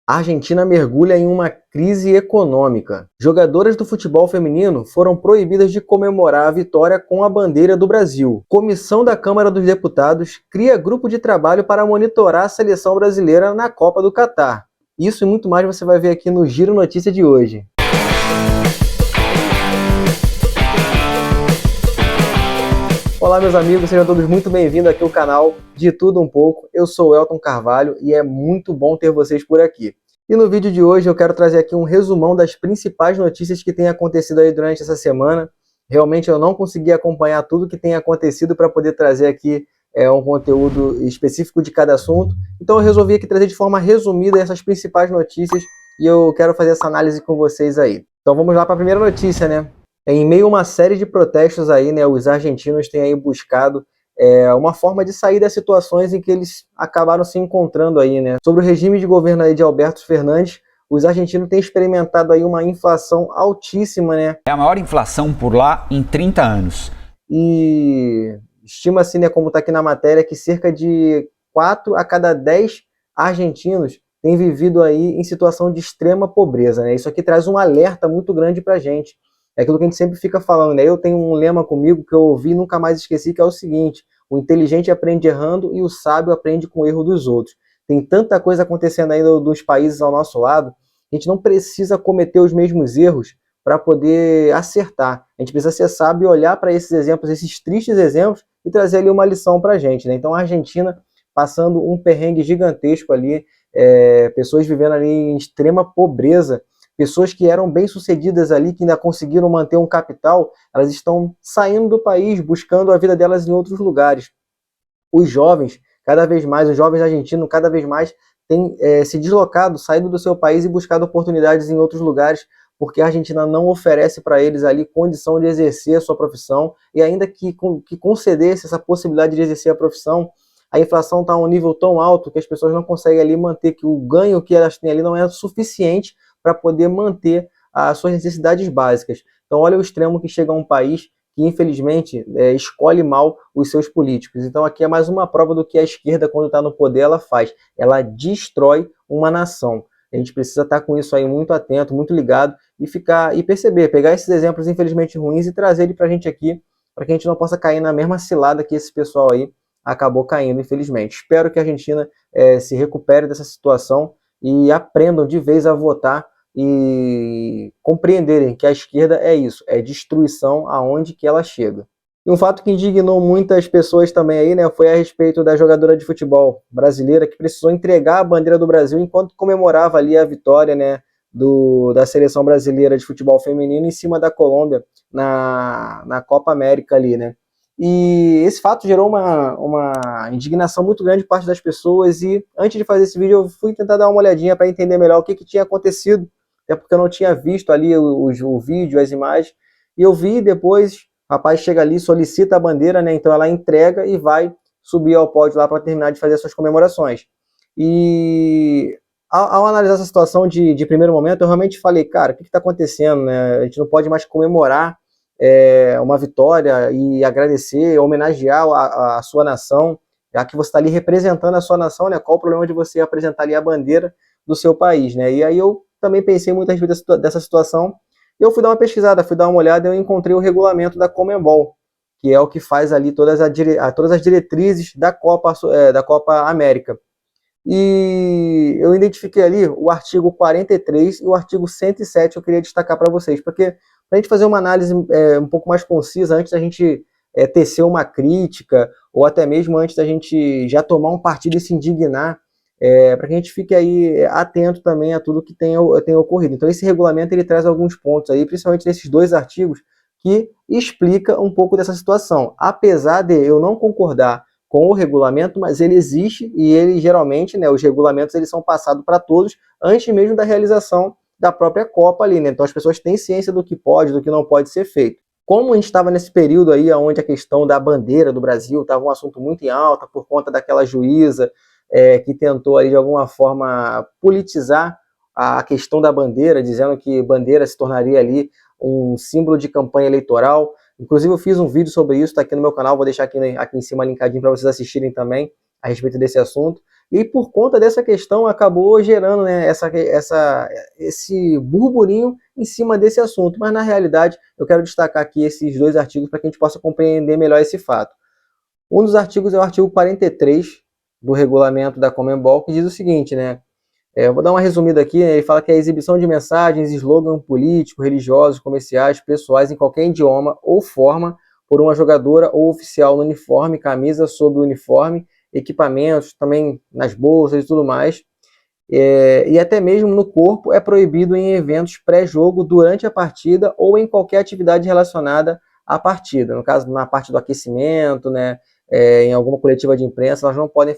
A Argentina mergulha em uma crise econômica. Jogadoras do futebol feminino foram proibidas de comemorar a vitória com a bandeira do Brasil. Comissão da Câmara dos Deputados cria grupo de trabalho para monitorar a seleção brasileira na Copa do Catar. Isso e muito mais você vai ver aqui no Giro Notícia de hoje. Olá meus amigos, sejam todos muito bem-vindos aqui ao canal De Tudo Um Pouco. Eu sou o Elton Carvalho e é muito bom ter vocês por aqui. E no vídeo de hoje eu quero trazer aqui um resumão das principais notícias que têm acontecido aí durante essa semana. Realmente eu não consegui acompanhar tudo que tem acontecido para poder trazer aqui um conteúdo específico de cada assunto. Então eu resolvi aqui trazer de forma resumida essas principais notícias e eu quero fazer essa análise com vocês aí. Então vamos lá para a primeira notícia, né? Em meio a uma série de protestos aí, né, os argentinos têm aí buscado uma forma de sair das situações em que eles acabaram se encontrando aí, né. Sobre o regime de governo aí de Alberto Fernandes, os argentinos têm experimentado aí uma inflação altíssima, né. É a maior inflação por lá em 30 anos. E estima-se, né, como está aqui na matéria, que cerca de 4 a cada 10 argentinos têm vivido aí em situação de extrema pobreza, né. Isso aqui traz um alerta muito grande para a gente. É aquilo que a gente sempre fica falando, né? Eu tenho um lema comigo que eu ouvi e nunca mais esqueci, que é o seguinte: o inteligente aprende errando e o sábio aprende com o erro dos outros. Tem tanta coisa acontecendo ainda dos países ao nosso lado, a gente não precisa cometer os mesmos erros para poder acertar. A gente precisa ser sábio e olhar para esses exemplos, esses tristes exemplos, e trazer ali uma lição para a gente, né? Então a Argentina passando um perrengue gigantesco ali, pessoas vivendo ali em extrema pobreza, pessoas que eram bem-sucedidas ali, que ainda conseguiram manter um capital, elas estão saindo do país, buscando a vida delas em outros lugares. Os jovens, cada vez mais, os jovens argentinos, cada vez mais, têm se deslocado, saído do seu país e buscado oportunidades em outros lugares, porque a Argentina não oferece para eles ali condição de exercer a sua profissão, e ainda que concedesse essa possibilidade de exercer a profissão, a inflação está a um nível tão alto que as pessoas não conseguem ali manter, que o ganho que elas têm ali não é suficiente para poder manter as suas necessidades básicas. Então olha o extremo que chega a um país que infelizmente escolhe mal os seus políticos. Então aqui é mais uma prova do que a esquerda, quando está no poder, ela faz. Ela destrói uma nação. A gente precisa estar com isso aí muito atento, muito ligado, e perceber, pegar esses exemplos infelizmente ruins e trazer ele para a gente aqui, para que a gente não possa cair na mesma cilada que esse pessoal aí acabou caindo, infelizmente. Espero que a Argentina se recupere dessa situação e aprendam de vez a votar e compreenderem que a esquerda é isso, é destruição aonde que ela chega. E um fato que indignou muitas pessoas também aí, né, foi a respeito da jogadora de futebol brasileira que precisou entregar a bandeira do Brasil enquanto comemorava ali a vitória, né, da seleção brasileira de futebol feminino em cima da Colômbia na Copa América ali, né. E esse fato gerou uma indignação muito grande por parte das pessoas, e antes de fazer esse vídeo eu fui tentar dar uma olhadinha para entender melhor o que tinha acontecido, até porque eu não tinha visto ali o vídeo, as imagens, e eu vi depois, o rapaz chega ali, solicita a bandeira, né, então ela entrega e vai subir ao pódio lá para terminar de fazer suas comemorações. E ao analisar essa situação de primeiro momento, eu realmente falei, cara, o que está acontecendo, né? A gente não pode mais comemorar uma vitória e agradecer, homenagear a sua nação, já que você está ali representando a sua nação, né? Qual o problema de você apresentar ali a bandeira do seu país, né? E aí eu também pensei muito a respeito dessa situação, e eu fui dar uma pesquisada, fui dar uma olhada, e eu encontrei o regulamento da Conmebol, que é o que faz ali todas as diretrizes da Copa América. E eu identifiquei ali o artigo 43 e o artigo 107 que eu queria destacar para vocês, porque para a gente fazer uma análise um pouco mais concisa, antes da gente tecer uma crítica, ou até mesmo antes da gente já tomar um partido e se indignar, para que a gente fique aí atento também a tudo que tem ocorrido. Então esse regulamento ele traz alguns pontos aí, principalmente nesses dois artigos, que explica um pouco dessa situação. Apesar de eu não concordar com o regulamento, mas ele existe, e ele geralmente, né, os regulamentos eles são passados para todos antes mesmo da realização da própria Copa ali, né? Então as pessoas têm ciência do que pode, do que não pode ser feito. Como a gente estava nesse período aí onde a questão da bandeira do Brasil estava um assunto muito em alta por conta daquela juíza que tentou ali de alguma forma politizar a questão da bandeira, dizendo que bandeira se tornaria ali um símbolo de campanha eleitoral. Inclusive eu fiz um vídeo sobre isso, está aqui no meu canal, vou deixar aqui em cima linkadinho para vocês assistirem também a respeito desse assunto. E por conta dessa questão acabou gerando, né, esse burburinho em cima desse assunto. Mas na realidade eu quero destacar aqui esses dois artigos para que a gente possa compreender melhor esse fato. Um dos artigos é o artigo 43 do regulamento da Conmebol, que diz o seguinte, né? Eu vou dar uma resumida aqui, né? Ele fala que a exibição de mensagens, slogan político, religiosos, comerciais, pessoais em qualquer idioma ou forma por uma jogadora ou oficial no uniforme, camisa sob o uniforme, equipamentos também nas bolsas e tudo mais, e até mesmo no corpo é proibido em eventos pré-jogo, durante a partida ou em qualquer atividade relacionada à partida. No caso, na parte do aquecimento, né, em alguma coletiva de imprensa, elas não podem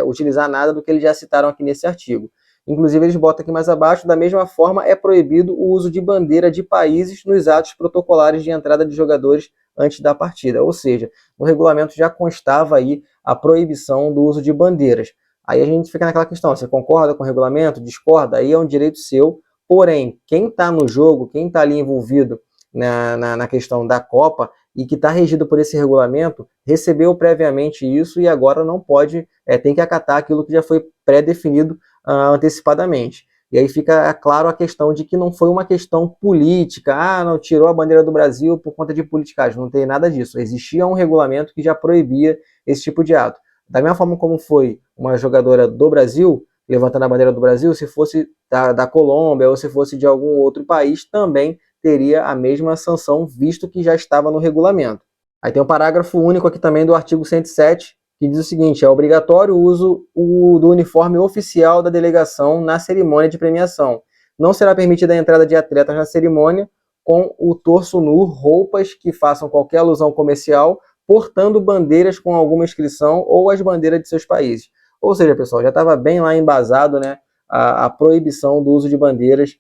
utilizar nada do que eles já citaram aqui nesse artigo. Inclusive, eles botam aqui mais abaixo, da mesma forma, é proibido o uso de bandeira de países nos atos protocolares de entrada de jogadores antes da partida. Ou seja, no regulamento já constava aí a proibição do uso de bandeiras. Aí a gente fica naquela questão, você concorda com o regulamento, discorda? Aí é um direito seu, porém, quem está no jogo, quem está ali envolvido na questão da Copa e que está regido por esse regulamento, recebeu previamente isso e agora não pode, tem que acatar aquilo que já foi pré-definido antecipadamente. E aí fica claro a questão de que não foi uma questão política, não tirou a bandeira do Brasil por conta de politicagem, não tem nada disso. Existia um regulamento que já proibia esse tipo de ato. Da mesma forma como foi uma jogadora do Brasil, levantando a bandeira do Brasil, se fosse da Colômbia ou se fosse de algum outro país, também teria a mesma sanção, visto que já estava no regulamento. Aí tem um parágrafo único aqui também do artigo 107, que diz o seguinte: é obrigatório o uso do uniforme oficial da delegação na cerimônia de premiação. Não será permitida a entrada de atletas na cerimônia com o torso nu, roupas que façam qualquer alusão comercial, portando bandeiras com alguma inscrição ou as bandeiras de seus países. Ou seja, pessoal, já estava bem lá embasado, né, a proibição do uso de bandeiras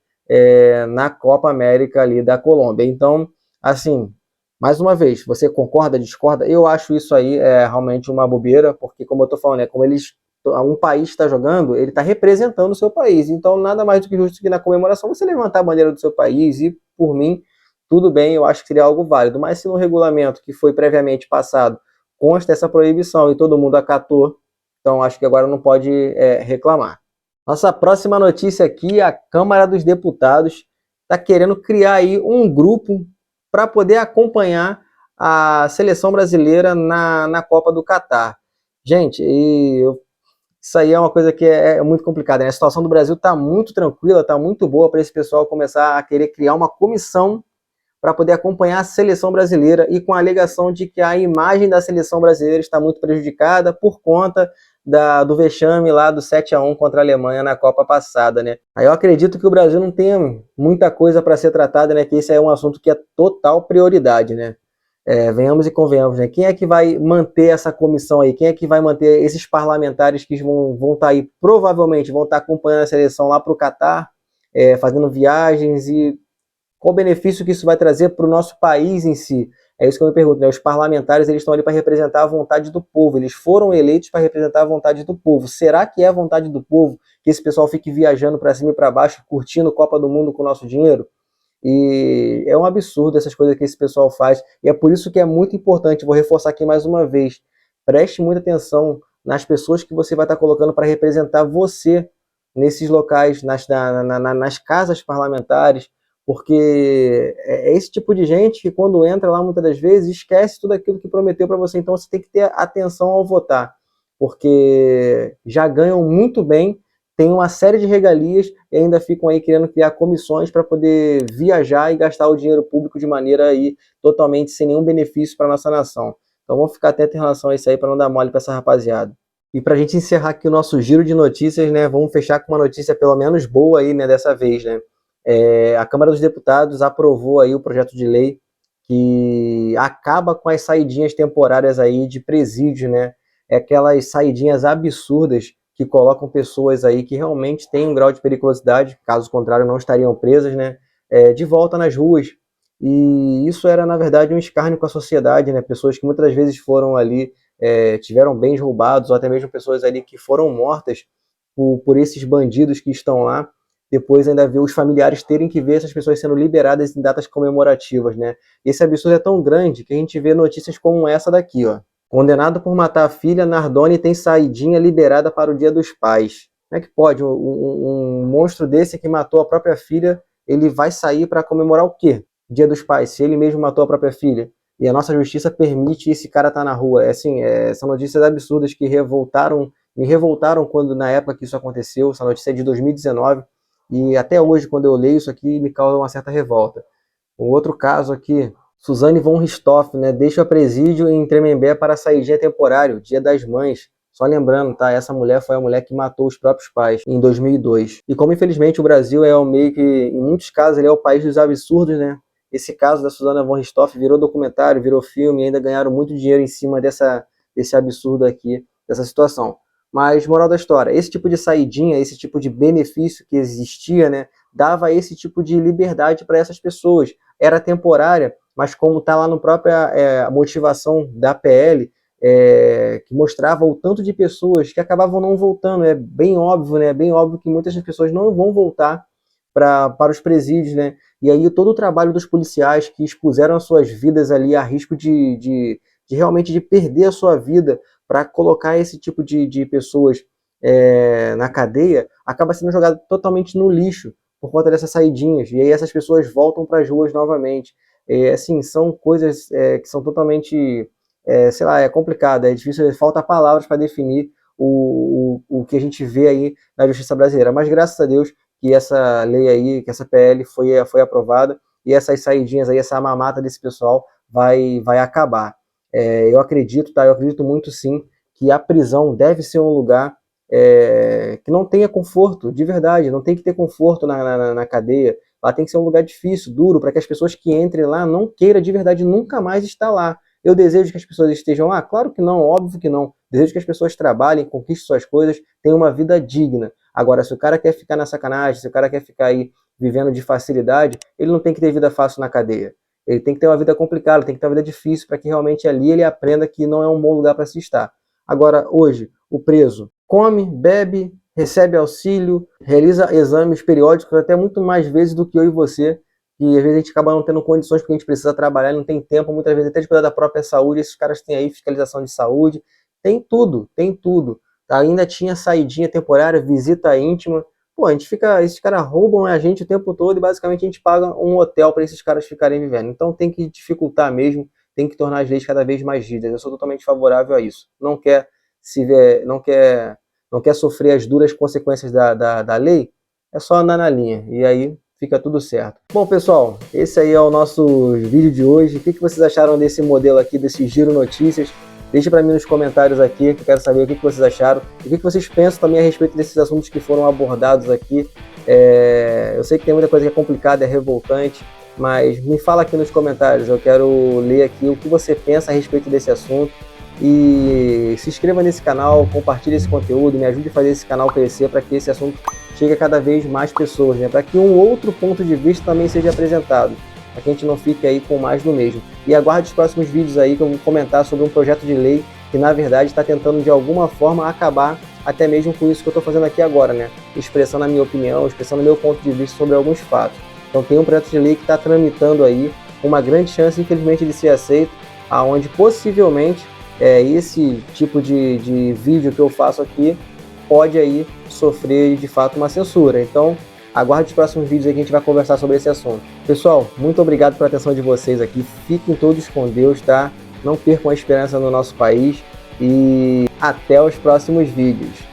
na Copa América ali da Colômbia. Então, assim, mais uma vez, você concorda, discorda? Eu acho isso aí realmente uma bobeira, porque como eu estou falando, como um país está jogando, ele está representando o seu país. Então, nada mais do que justo que na comemoração você levantar a bandeira do seu país e, por mim, tudo bem, eu acho que seria algo válido. Mas se no regulamento que foi previamente passado consta essa proibição e todo mundo acatou, então acho que agora não pode reclamar. Nossa próxima notícia aqui: a Câmara dos Deputados está querendo criar aí um grupo para poder acompanhar a seleção brasileira na Copa do Catar. Gente, isso aí é uma coisa que é muito complicada, né? A situação do Brasil está muito tranquila, está muito boa para esse pessoal começar a querer criar uma comissão para poder acompanhar a seleção brasileira, e com a alegação de que a imagem da seleção brasileira está muito prejudicada por conta do vexame lá do 7-1 contra a Alemanha na Copa passada, né? Aí eu acredito que o Brasil não tenha muita coisa para ser tratada, né? Que esse é um assunto que é total prioridade, né? Venhamos e convenhamos, né? Quem é que vai manter essa comissão aí? Quem é que vai manter esses parlamentares que vão estar aí, provavelmente vão estar acompanhando a seleção lá para o Catar, fazendo viagens, e qual o benefício que isso vai trazer para o nosso país em si? É isso que eu me pergunto, né? Os parlamentares, eles estão ali para representar a vontade do povo, eles foram eleitos para representar a vontade do povo. Será que é a vontade do povo que esse pessoal fique viajando para cima e para baixo, curtindo Copa do Mundo com o nosso dinheiro? E é um absurdo essas coisas que esse pessoal faz, e é por isso que é muito importante, vou reforçar aqui mais uma vez, preste muita atenção nas pessoas que você vai estar colocando para representar você nesses locais, nas casas parlamentares, porque é esse tipo de gente que quando entra lá muitas das vezes esquece tudo aquilo que prometeu para você. Então você tem que ter atenção ao votar, porque já ganham muito bem, tem uma série de regalias e ainda ficam aí querendo criar comissões para poder viajar e gastar o dinheiro público de maneira aí totalmente sem nenhum benefício para a nossa nação. Então vamos ficar atentos em relação a isso aí para não dar mole para essa rapaziada. E para a gente encerrar aqui o nosso giro de notícias, né, vamos fechar com uma notícia pelo menos boa aí, né, dessa vez, né? A Câmara dos Deputados aprovou aí o projeto de lei que acaba com as saidinhas temporárias aí de presídio, né? Aquelas saidinhas absurdas que colocam pessoas aí que realmente têm um grau de periculosidade, caso contrário não estariam presas, né? De volta nas ruas. E isso era, na verdade, um escárnio com a sociedade, né? Pessoas que muitas vezes foram ali, tiveram bens roubados, ou até mesmo pessoas ali que foram mortas por esses bandidos que estão lá. Depois ainda ver os familiares terem que ver essas pessoas sendo liberadas em datas comemorativas, né? Esse absurdo é tão grande que a gente vê notícias como essa daqui, ó. Condenado por matar a filha, Nardoni tem saidinha liberada para o Dia dos Pais. Como é que pode? Um monstro desse que matou a própria filha, ele vai sair para comemorar o quê? Dia dos Pais, se ele mesmo matou a própria filha. E a nossa justiça permite esse cara estar na rua. São notícias absurdas que me revoltaram quando, na época que isso aconteceu. Essa notícia é de 2019. E até hoje, quando eu leio isso aqui, me causa uma certa revolta. Um outro caso aqui, Suzane von Richthofen, né, deixa o presídio em Tremembé para saidinha temporário, Dia das Mães. Só lembrando, tá? Essa mulher foi a mulher que matou os próprios pais em 2002. E como infelizmente o Brasil é meio que, em muitos casos, ele é o país dos absurdos, né? Esse caso da Suzane von Richthofen virou documentário, virou filme, e ainda ganharam muito dinheiro em cima desse absurdo aqui, dessa situação. Mas, moral da história, esse tipo de saidinha, esse tipo de benefício que existia, né, dava esse tipo de liberdade para essas pessoas. Era temporária, mas como está lá no própria motivação da PL, que mostrava o tanto de pessoas que acabavam não voltando. É bem óbvio, né? É bem óbvio que muitas das pessoas não vão voltar para os presídios, né? E aí todo o trabalho dos policiais que expuseram as suas vidas ali a risco de realmente de perder a sua vida para colocar esse tipo de pessoas na cadeia, acaba sendo jogado totalmente no lixo por conta dessas saidinhas. E aí essas pessoas voltam para as ruas novamente. Assim, são coisas que são totalmente, sei lá, é complicado, é difícil, falta palavras para definir o que a gente vê aí na justiça brasileira. Mas graças a Deus que essa lei aí, que essa PL foi aprovada e essas saidinhas aí, essa mamata desse pessoal vai acabar. Eu acredito, tá? Eu acredito muito sim que a prisão deve ser um lugar que não tenha conforto, de verdade, não tem que ter conforto na cadeia. Lá tem que ser um lugar difícil, duro, para que as pessoas que entrem lá não queiram de verdade nunca mais estar lá. Eu desejo que as pessoas estejam lá? Claro que não, óbvio que não. Desejo que as pessoas trabalhem, conquistem suas coisas, tenham uma vida digna. Agora, se o cara quer ficar na sacanagem, se o cara quer ficar aí vivendo de facilidade, ele não tem que ter vida fácil na cadeia. Ele tem que ter uma vida complicada, tem que ter uma vida difícil para que realmente ali ele aprenda que não é um bom lugar para se estar. Agora, hoje, o preso come, bebe, recebe auxílio, realiza exames periódicos até muito mais vezes do que eu e você, e às vezes a gente acaba não tendo condições porque a gente precisa trabalhar, não tem tempo, muitas vezes até de cuidar da própria saúde. Esses caras têm aí fiscalização de saúde, tem tudo, tem tudo. Ainda tinha saidinha temporária, visita íntima. Pô, esses caras roubam a gente o tempo todo e basicamente a gente paga um hotel para esses caras ficarem vivendo. Então tem que dificultar mesmo, tem que tornar as leis cada vez mais rígidas. Eu sou totalmente favorável a isso. Não quer sofrer as duras consequências da lei, é só andar na linha. E aí fica tudo certo. Bom, pessoal, esse aí é o nosso vídeo de hoje. O que vocês acharam desse modelo aqui, desse Giro Notícias? Deixa para mim nos comentários aqui, que eu quero saber o que vocês acharam. E o que vocês pensam também a respeito desses assuntos que foram abordados aqui. Eu sei que tem muita coisa que é complicada, é revoltante, mas me fala aqui nos comentários. Eu quero ler aqui o que você pensa a respeito desse assunto. E se inscreva nesse canal, compartilhe esse conteúdo, me ajude a fazer esse canal crescer para que esse assunto chegue a cada vez mais pessoas, né? Para que um outro ponto de vista também seja apresentado, para que a gente não fique aí com mais do mesmo. E aguarde os próximos vídeos aí que eu vou comentar sobre um projeto de lei que na verdade está tentando de alguma forma acabar até mesmo com isso que eu estou fazendo aqui agora, né? Expressando a minha opinião, expressando o meu ponto de vista sobre alguns fatos. Então tem um projeto de lei que está tramitando aí, com uma grande chance infelizmente de ser aceito, aonde possivelmente esse tipo de vídeo que eu faço aqui pode aí sofrer de fato uma censura. Então aguarde os próximos vídeos aí que a gente vai conversar sobre esse assunto. Pessoal, muito obrigado pela atenção de vocês aqui. Fiquem todos com Deus, tá? Não percam a esperança no nosso país e até os próximos vídeos.